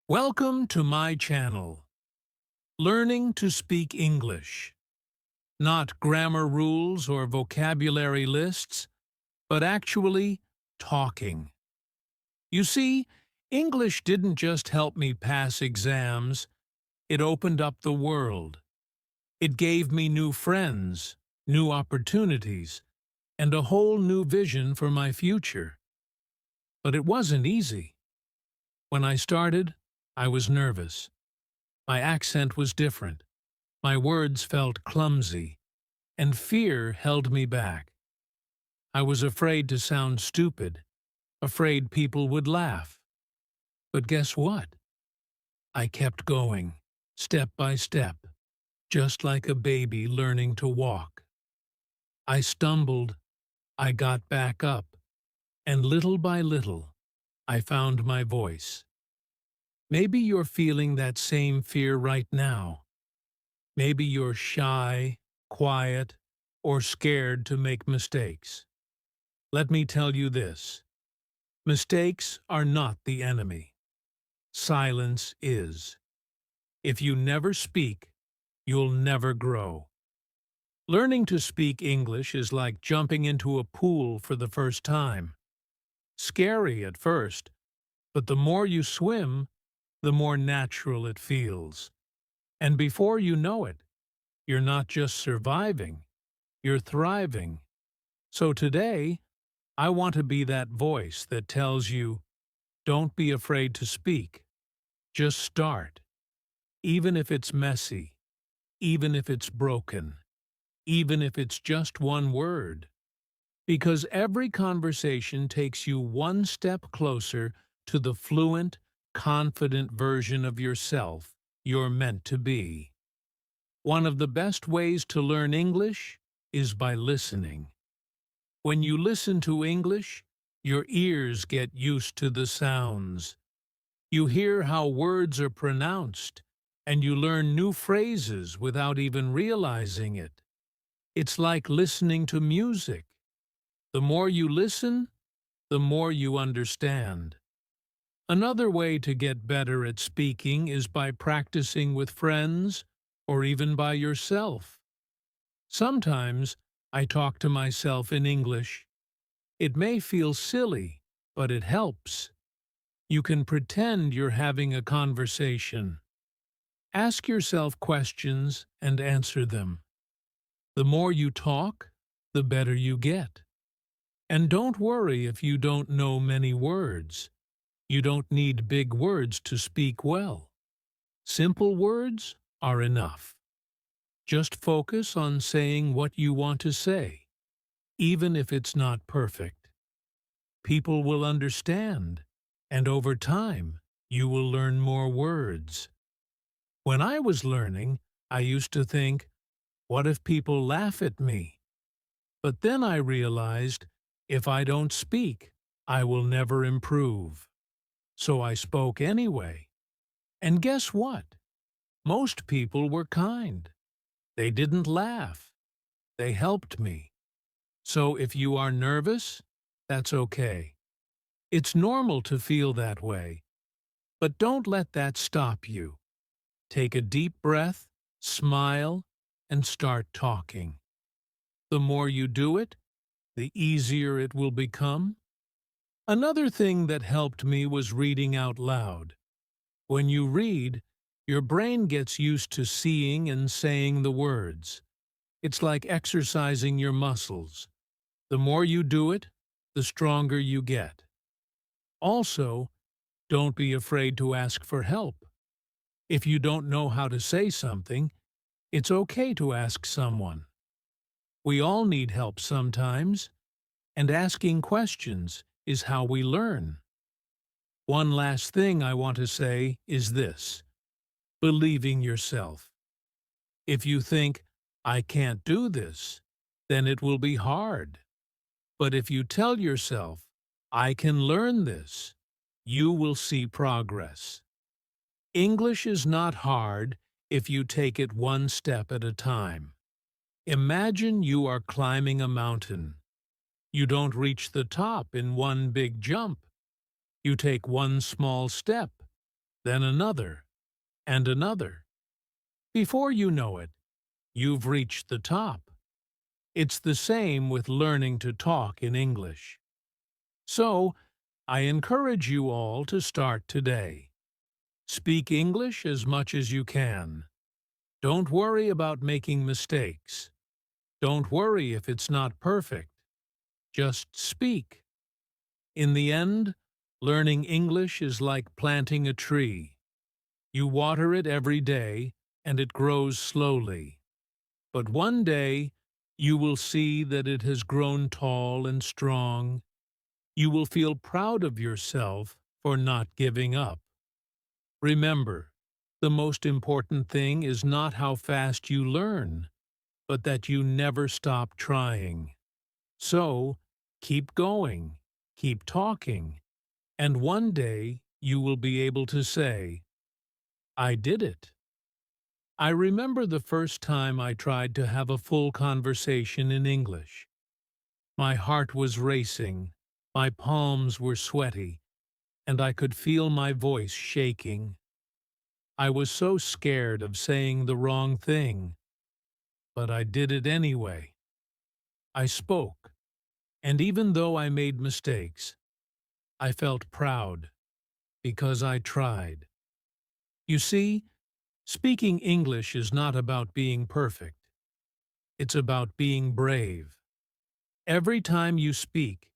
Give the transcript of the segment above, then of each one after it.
Welcome to my channel, Learning to Speak English. Not grammar rules or vocabulary lists, but actually talking. You see, English didn't just help me pass exams, it opened up the world. It gave me new friends, new opportunities, and a whole new vision for my future. But it wasn't easy. When I started, I was nervous. My accent was different. My words felt clumsy, and fear held me back. I was afraid to sound stupid, afraid people would laugh. But guess what? I kept going, step by step, just like a baby learning to walk. I stumbled, I got back up, and little by little, I found my voice. Maybe you're feeling that same fear right now. Maybe you're shy, quiet, or scared to make mistakes. Let me tell you this. Mistakes are not the enemy. Silence is. If you never speak, you'll never grow. Learning to speak English is like jumping into a pool for the first time. Scary at first, but the more you swim, the more natural it feels. And before you know it, you're not just surviving, you're thriving. So today, I want to be that voice that tells you, don't be afraid to speak. Just start. Even if it's messy, even if it's broken, even if it's just one word. Because every conversation takes you one step closer to the fluent, confident version of yourself you're meant to be. One of the best ways to learn English is by listening. When you listen to English, your ears get used to the sounds. You hear how words are pronounced, and you learn new phrases without even realizing it. It's like listening to music. The more you listen, the more you understand. Another way to get better at speaking is by practicing with friends or even by yourself. Sometimes I talk to myself in English. It may feel silly, but it helps. You can pretend you're having a conversation. Ask yourself questions and answer them. The more you talk, the better you get. And don't worry if you don't know many words. You don't need big words to speak well. Simple words are enough. Just focus on saying what you want to say, even if it's not perfect. People will understand, and over time, you will learn more words. When I was learning, I used to think, what if people laugh at me? But then I realized, if I don't speak, I will never improve. So I spoke anyway. And guess what? Most people were kind. They didn't laugh. They helped me. So if you are nervous, that's okay. It's normal to feel that way. But don't let that stop you. Take a deep breath, smile, and start talking. The more you do it, the easier it will become. Another thing that helped me was reading out loud. When you read, your brain gets used to seeing and saying the words. It's like exercising your muscles. The more you do it, the stronger you get. Also, don't be afraid to ask for help. If you don't know how to say something, it's okay to ask someone. We all need help sometimes, and asking questions is how we learn. One last thing I want to say is this: believing yourself. If you think, I can't do this, then it will be hard. But if you tell yourself, I can learn this, you will see progress. English is not hard if you take it one step at a time. Imagine you are climbing a mountain. You don't reach the top in one big jump. You take one small step, then another, and another. Before you know it, you've reached the top. It's the same with learning to talk in English. So, I encourage you all to start today. Speak English as much as you can. Don't worry about making mistakes. Don't worry if it's not perfect. Just speak. In the end, learning English is like planting a tree. You water it every day, and it grows slowly. But one day, you will see that it has grown tall and strong. You will feel proud of yourself for not giving up. Remember, the most important thing is not how fast you learn, but that you never stop trying. So, keep going, keep talking, and one day you will be able to say, "I did it." I remember the first time I tried to have a full conversation in English. My heart was racing, my palms were sweaty, and I could feel my voice shaking. I was so scared of saying the wrong thing, but I did it anyway. I spoke, and even though I made mistakes, I felt proud because I tried. You see, speaking English is not about being perfect. It's about being brave. Every time you speak,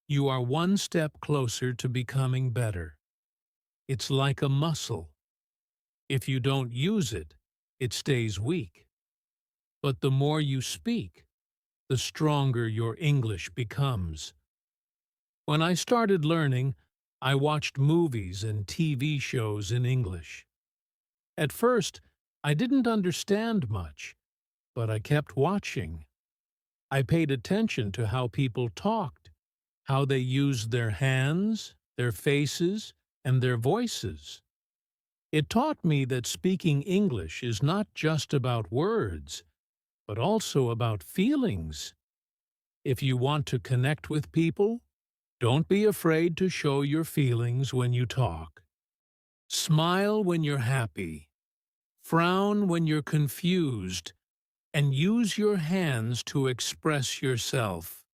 you are one step closer to becoming better. It's like a muscle. If you don't use it, it stays weak. But the more you speak, the stronger your English becomes. When I started learning, I watched movies and TV shows in English. At first, I didn't understand much, but I kept watching. I paid attention to how people talked, how they used their hands, their faces, and their voices. It taught me that speaking English is not just about words, but also about feelings. If you want to connect with people, don't be afraid to show your feelings when you talk. Smile when you're happy, frown when you're confused, and use your hands to express yourself.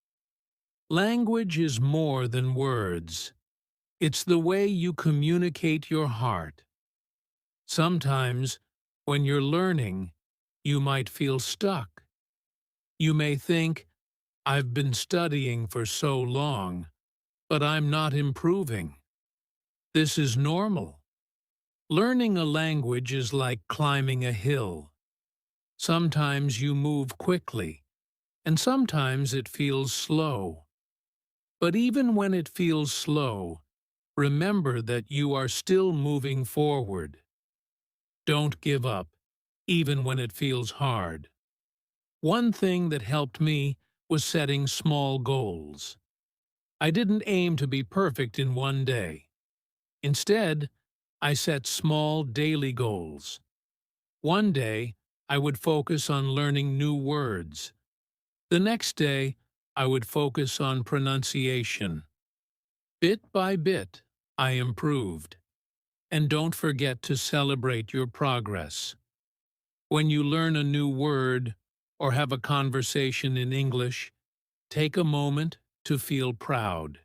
Language is more than words. It's the way you communicate your heart. Sometimes, when you're learning, you might feel stuck. You may think, "I've been studying for so long, but I'm not improving." This is normal. Learning a language is like climbing a hill. Sometimes you move quickly, and sometimes it feels slow. But even when it feels slow, remember that you are still moving forward. Don't give up, even when it feels hard. One thing that helped me was setting small goals. I didn't aim to be perfect in one day. Instead, I set small daily goals. One day, I would focus on learning new words. The next day, I would focus on pronunciation. Bit by bit, I improved. And don't forget to celebrate your progress. When you learn a new word or have a conversation in English, take a moment to feel proud.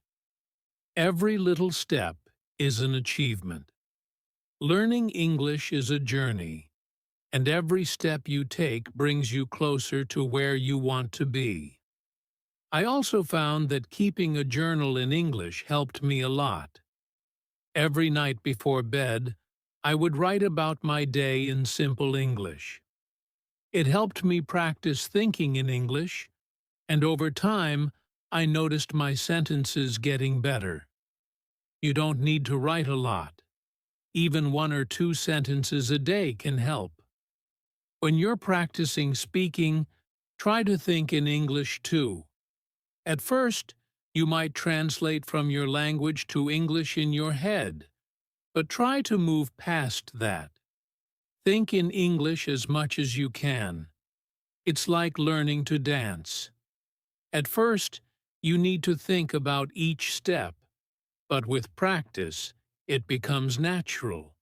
Every little step is an achievement. Learning English is a journey, and every step you take brings you closer to where you want to be. I also found that keeping a journal in English helped me a lot. Every night before bed, I would write about my day in simple English. It helped me practice thinking in English, and over time, I noticed my sentences getting better. You don't need to write a lot. Even 1 or 2 sentences a day can help. When you're practicing speaking, try to think in English too. At first, you might translate from your language to English in your head, but try to move past that. Think in English as much as you can. It's like learning to dance. At first, you need to think about each step, but with practice, it becomes natural.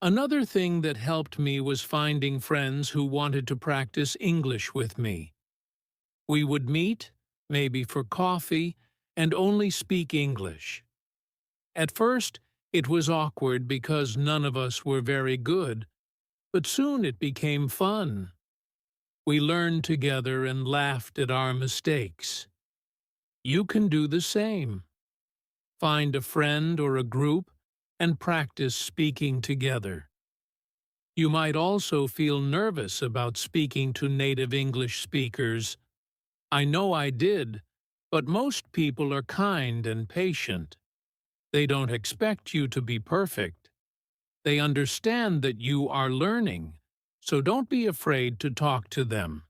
Another thing that helped me was finding friends who wanted to practice English with me. We would meet, maybe for coffee, and only speak English. At first, it was awkward because none of us were very good, but soon it became fun. We learned together and laughed at our mistakes. You can do the same. Find a friend or a group and practice speaking together. You might also feel nervous about speaking to native English speakers. I know I did, but most people are kind and patient. They don't expect you to be perfect. They understand that you are learning, so don't be afraid to talk to them.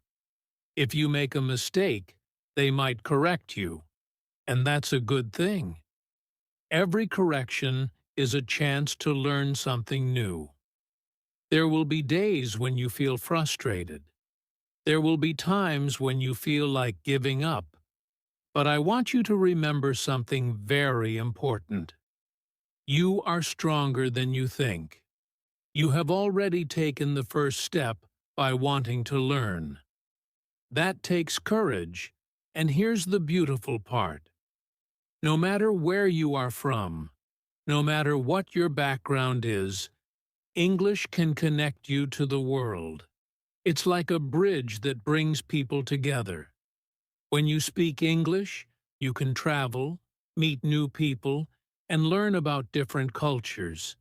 If you make a mistake, they might correct you, and that's a good thing. Every correction is a chance to learn something new. There will be days when you feel frustrated. There will be times when you feel like giving up. But I want you to remember something very important. You are stronger than you think. You have already taken the first step by wanting to learn. That takes courage, and here's the beautiful part. No matter where you are from, no matter what your background is, English can connect you to the world. It's like a bridge that brings people together. When you speak English, you can travel, meet new people, and learn about different cultures.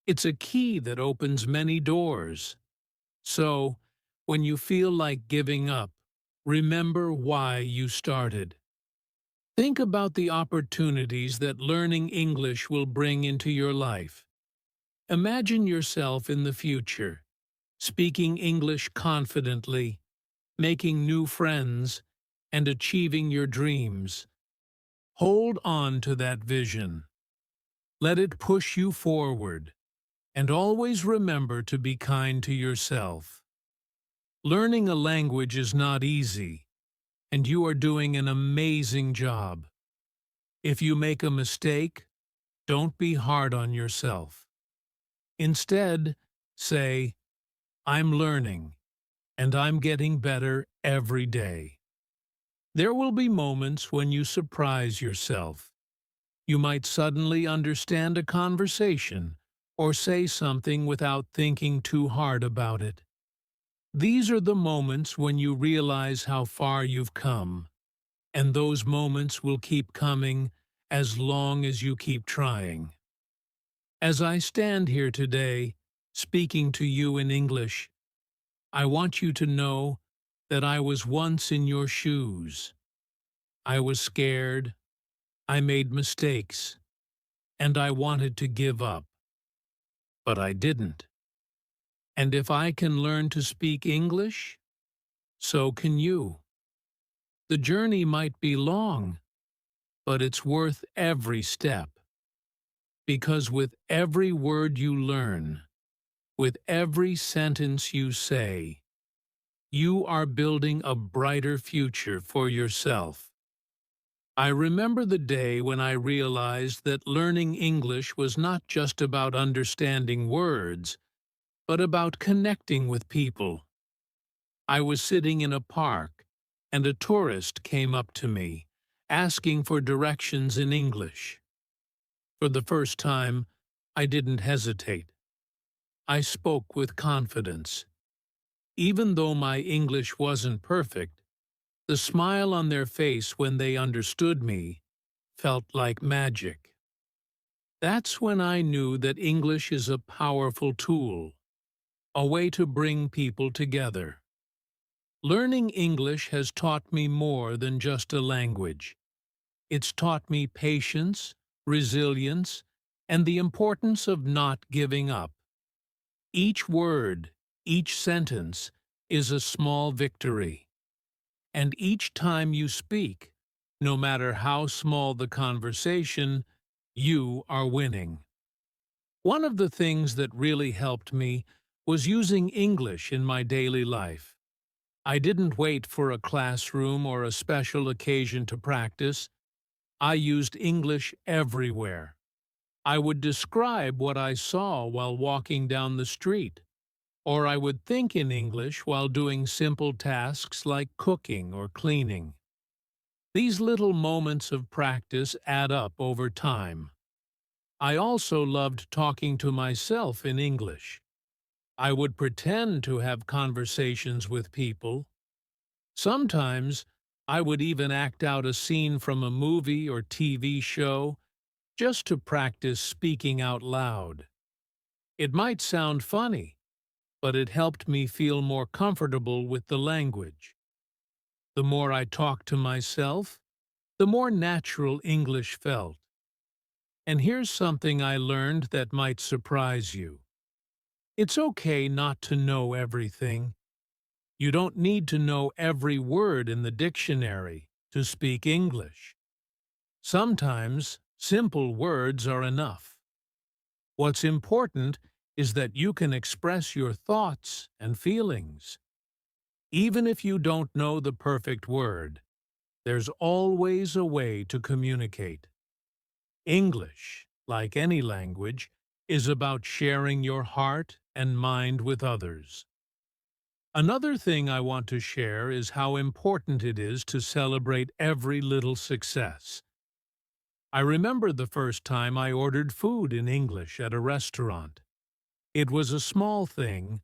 It's a key that opens many doors. So, when you feel like giving up, remember why you started. Think about the opportunities that learning English will bring into your life. Imagine yourself in the future, speaking English confidently, making new friends, and achieving your dreams. Hold on to that vision. Let it push you forward, and always remember to be kind to yourself. Learning a language is not easy, and you are doing an amazing job. If you make a mistake, don't be hard on yourself. Instead, say, I'm learning, and I'm getting better every day. There will be moments when you surprise yourself. You might suddenly understand a conversation or say something without thinking too hard about it. These are the moments when you realize how far you've come, and those moments will keep coming as long as you keep trying. As I stand here today, speaking to you in English, I want you to know that I was once in your shoes. I was scared, I made mistakes, and I wanted to give up. But I didn't. And if I can learn to speak English, so can you. The journey might be long, but it's worth every step. Because with every word you learn, with every sentence you say, you are building a brighter future for yourself. I remember the day when I realized that learning English was not just about understanding words, but about connecting with people. I was sitting in a park, and a tourist came up to me, asking for directions in English. For the first time, I didn't hesitate. I spoke with confidence. Even though my English wasn't perfect, the smile on their face when they understood me felt like magic. That's when I knew that English is a powerful tool, a way to bring people together. Learning English has taught me more than just a language. It's taught me patience, resilience, and the importance of not giving up. Each word, each sentence, is a small victory. And each time you speak, no matter how small the conversation, you are winning. One of the things that really helped me was using English in my daily life. I didn't wait for a classroom or a special occasion to practice. I used English everywhere. I would describe what I saw while walking down the street, or I would think in English while doing simple tasks like cooking or cleaning. These little moments of practice add up over time. I also loved talking to myself in English. I would pretend to have conversations with people. Sometimes I would even act out a scene from a movie or TV show just to practice speaking out loud. It might sound funny, but it helped me feel more comfortable with the language. The more I talked to myself, the more natural English felt. And here's something I learned that might surprise you. It's okay not to know everything. You don't need to know every word in the dictionary to speak English. Sometimes simple words are enough. What's important is that you can express your thoughts and feelings. Even if you don't know the perfect word, there's always a way to communicate. English, like any language, is about sharing your heart and mind with others. Another thing I want to share is how important it is to celebrate every little success. I remember the first time I ordered food in English at a restaurant. It was a small thing,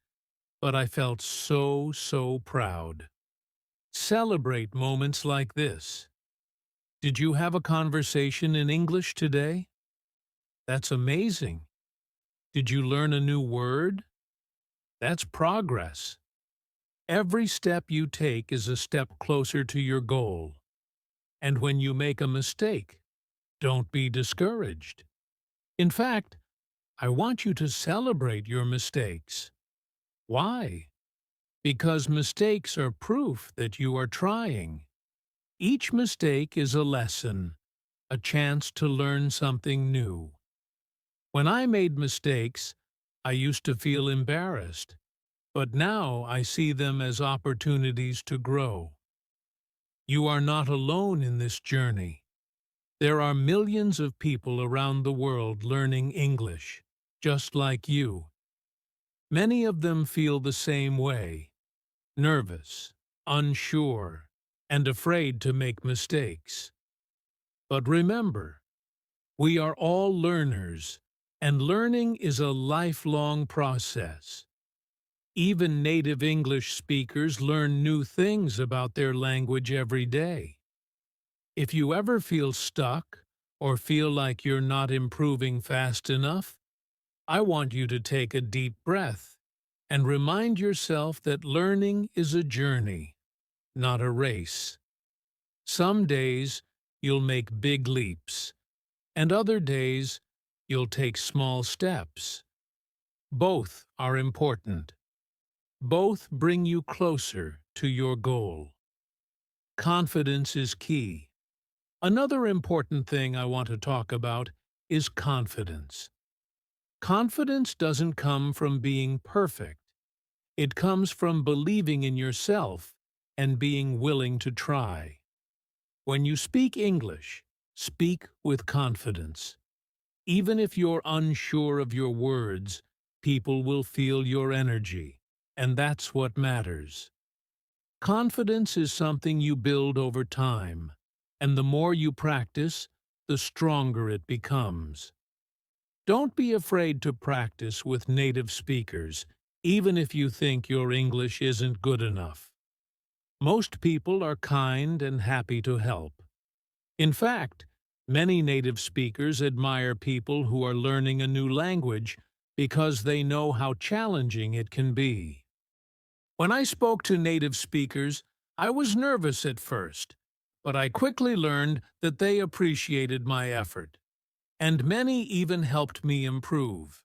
but I felt so proud. Celebrate moments like this. Did you have a conversation in English today? That's amazing. Did you learn a new word? That's progress. Every step you take is a step closer to your goal. And when you make a mistake, don't be discouraged. In fact, I want you to celebrate your mistakes. Why? Because mistakes are proof that you are trying. Each mistake is a lesson, a chance to learn something new. When I made mistakes, I used to feel embarrassed, but now I see them as opportunities to grow. You are not alone in this journey. There are millions of people around the world learning English, just like you. Many of them feel the same way, nervous, unsure, and afraid to make mistakes. But remember, we are all learners, and learning is a lifelong process. Even native English speakers learn new things about their language every day. If you ever feel stuck or feel like you're not improving fast enough, I want you to take a deep breath and remind yourself that learning is a journey, not a race. Some days you'll make big leaps, and other days you'll take small steps. Both are important. Both bring you closer to your goal. Confidence is key. Another important thing I want to talk about is confidence. Confidence doesn't come from being perfect. It comes from believing in yourself and being willing to try. When you speak English, speak with confidence. Even if you're unsure of your words, people will feel your energy, and that's what matters. Confidence is something you build over time, and the more you practice, the stronger it becomes. Don't be afraid to practice with native speakers, even if you think your English isn't good enough. Most people are kind and happy to help. In fact, many native speakers admire people who are learning a new language because they know how challenging it can be. When I spoke to native speakers, I was nervous at first, but I quickly learned that they appreciated my effort, and many even helped me improve.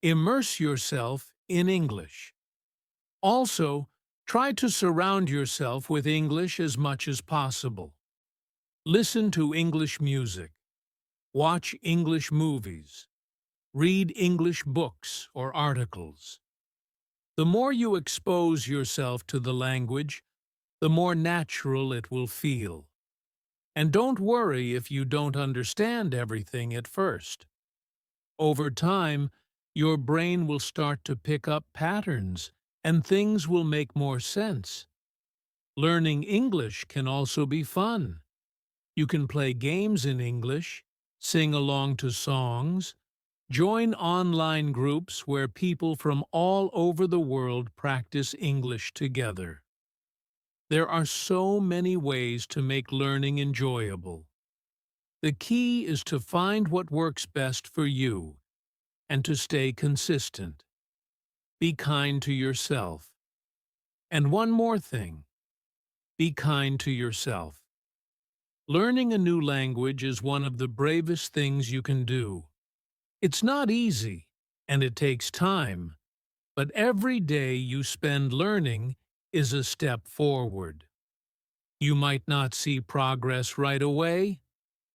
Immerse yourself in English. Also, try to surround yourself with English as much as possible. Listen to English music, watch English movies, read English books or articles. The more you expose yourself to the language, the more natural it will feel. And don't worry if you don't understand everything at first. Over time, your brain will start to pick up patterns, and things will make more sense. Learning English can also be fun. You can play games in English, sing along to songs, join online groups where people from all over the world practice English together. There are so many ways to make learning enjoyable. The key is to find what works best for you and to stay consistent. Be kind to yourself. And one more thing, be kind to yourself. Learning a new language is one of the bravest things you can do. It's not easy, and it takes time, but every day you spend learning is a step forward. You might not see progress right away,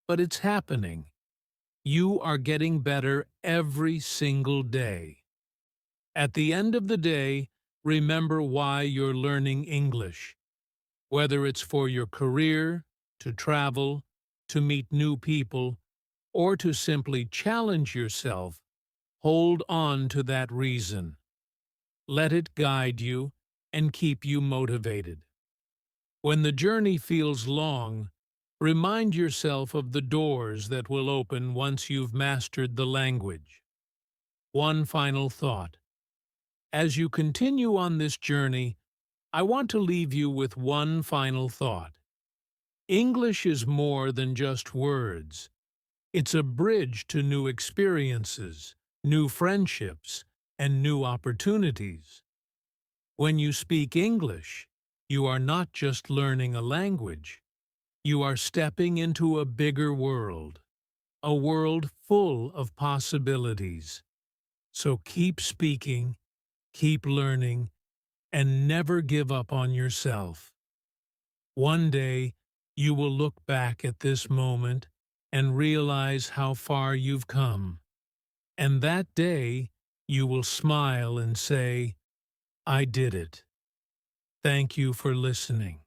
but it's happening. You are getting better every single day. At the end of the day, remember why you're learning English. Whether it's for your career, to travel, to meet new people, or to simply challenge yourself, hold on to that reason. Let it guide you and keep you motivated. When the journey feels long, remind yourself of the doors that will open once you've mastered the language. One final thought. As you continue on this journey, I want to leave you with one final thought. English is more than just words. It's a bridge to new experiences, new friendships, and new opportunities. When you speak English, you are not just learning a language. You are stepping into a bigger world, a world full of possibilities. So keep speaking, keep learning, and never give up on yourself. One day, you will look back at this moment and realize how far you've come. And that day, you will smile and say, I did it. Thank you for listening.